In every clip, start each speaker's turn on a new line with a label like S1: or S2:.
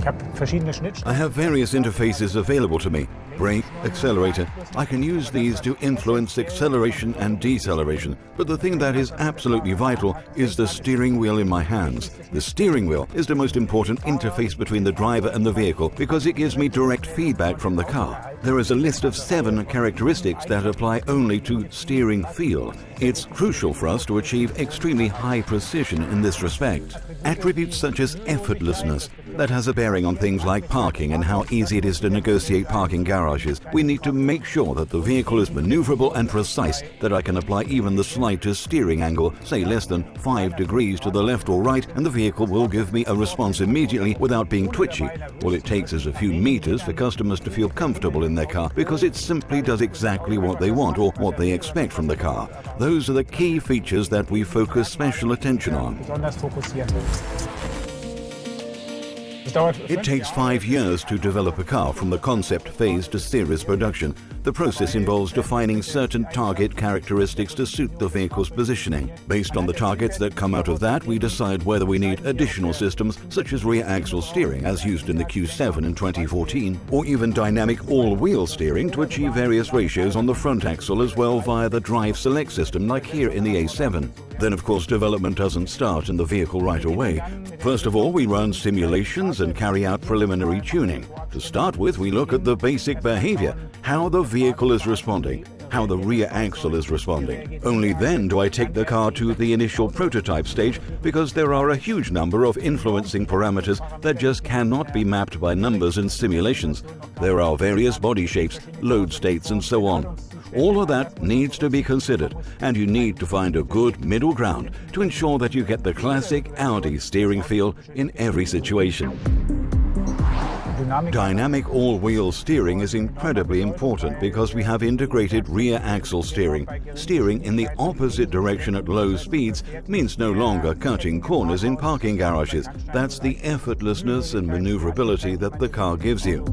S1: I have various interfaces available to me. Brake, accelerator. I can use these to influence acceleration and deceleration, but the thing that is absolutely vital is the steering wheel in my hands. The steering wheel is the most important interface between the driver and the vehicle because it gives me direct feedback from the car. There is a list of 7 characteristics that apply only to steering feel. It's crucial for us to achieve extremely high precision in this respect. Attributes such as effortlessness, that has a bearing on things like parking and how easy it is to negotiate parking garages. We need to make sure that the vehicle is maneuverable and precise, that I can apply even the slightest steering angle, say less than 5 degrees to the left or right, and the vehicle will give me a response immediately without being twitchy. All it takes is a few meters for customers to feel comfortable in their car because it simply does exactly what they want or what they expect from the car. Those are the key features that we focus special attention on. It takes 5 years to develop a car from the concept phase to series production. The process involves defining certain target characteristics to suit the vehicle's positioning. Based on the targets that come out of that, we decide whether we need additional systems such as rear axle steering as used in the Q7 in 2014, or even dynamic all-wheel steering to achieve various ratios on the front axle as well via the drive select system like here in the A7. Then of course development doesn't start in the vehicle right away. First of all, we run simulations and carry out preliminary tuning. To start with, we look at the basic behavior, how the vehicle is responding, how the rear axle is responding. Only then do I take the car to the initial prototype stage because there are a huge number of influencing parameters that just cannot be mapped by numbers in simulations. There are various body shapes, load states and so on. All of that needs to be considered, and you need to find a good middle ground to ensure that you get the classic Audi steering feel in every situation. Dynamic all-wheel steering is incredibly important because we have integrated rear axle steering. Steering in the opposite direction at low speeds means no longer cutting corners in parking garages. That's the effortlessness and maneuverability that the car gives you.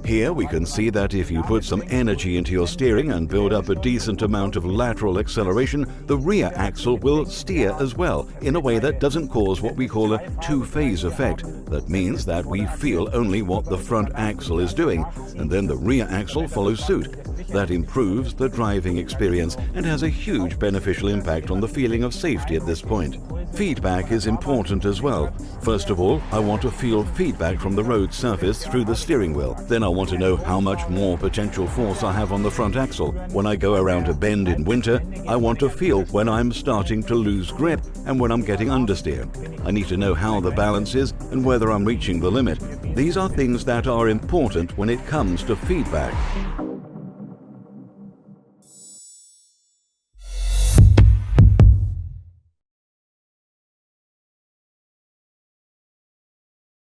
S1: Here we can see that if you put some energy into your steering and build up a decent amount of lateral acceleration, the rear axle will steer as well in a way that doesn't cause what we call a two-phase effect. That means that we feel only what the front axle is doing, and then the rear axle follows suit. That improves the driving experience and has a huge beneficial impact on the feeling of safety at this point. Feedback is important as well. First of all, I want to feel feedback from the road surface through the steering wheel. Then I want to know how much more potential force I have on the front axle. When I go around a bend in winter, I want to feel when I'm starting to lose grip and when I'm getting understeer. I need to know how the balance is and whether I'm reaching the limit. These are things that are important when it comes to feedback.